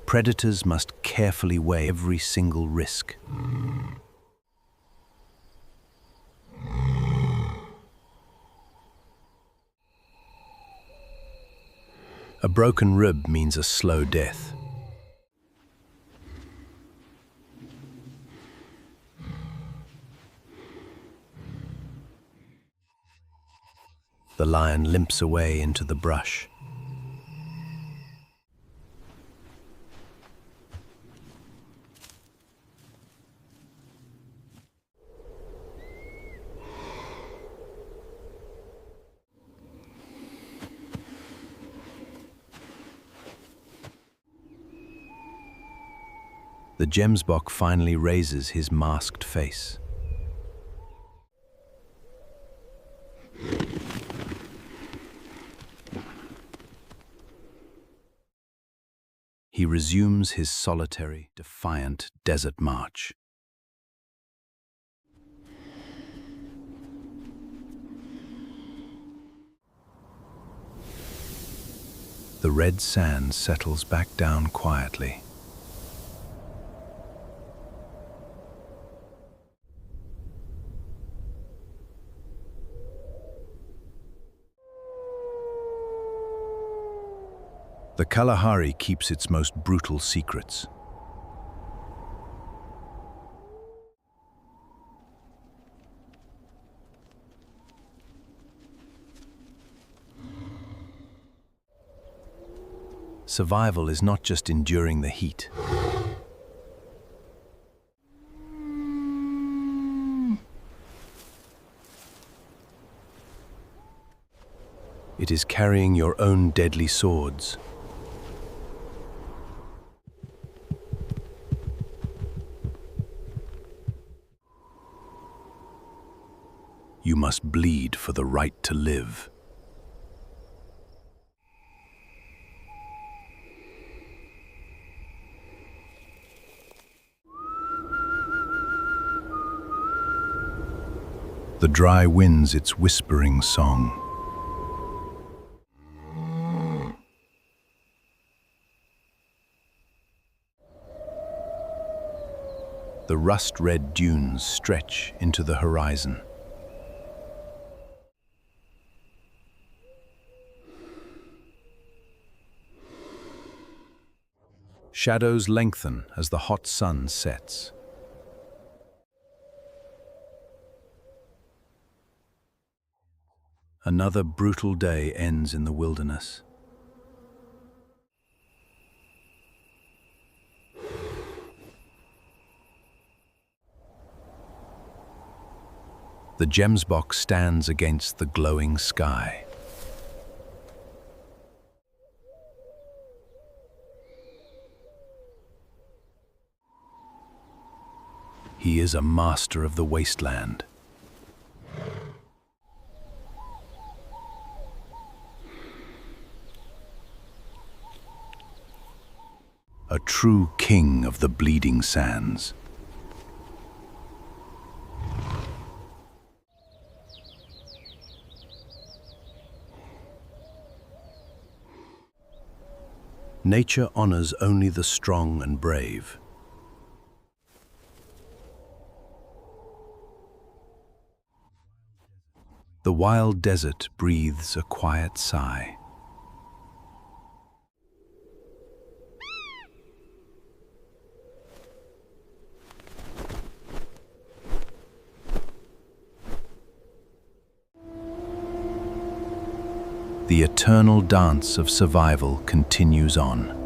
Predators must carefully weigh every single risk. A broken rib means a slow death. The lion limps away into the brush. The gemsbok finally raises his masked face. He resumes his solitary, defiant desert march. The red sand settles back down quietly. The Kalahari keeps its most brutal secrets. Survival is not just enduring the heat. It is carrying your own deadly swords. You must bleed for the right to live. The dry winds its whispering song. The rust-red dunes stretch into the horizon. Shadows lengthen as the hot sun sets. Another brutal day ends in the wilderness. The gemsbok stands against the glowing sky. He is a master of the wasteland. A true king of the bleeding sands. Nature honors only the strong and brave. The wild desert breathes a quiet sigh. The eternal dance of survival continues on.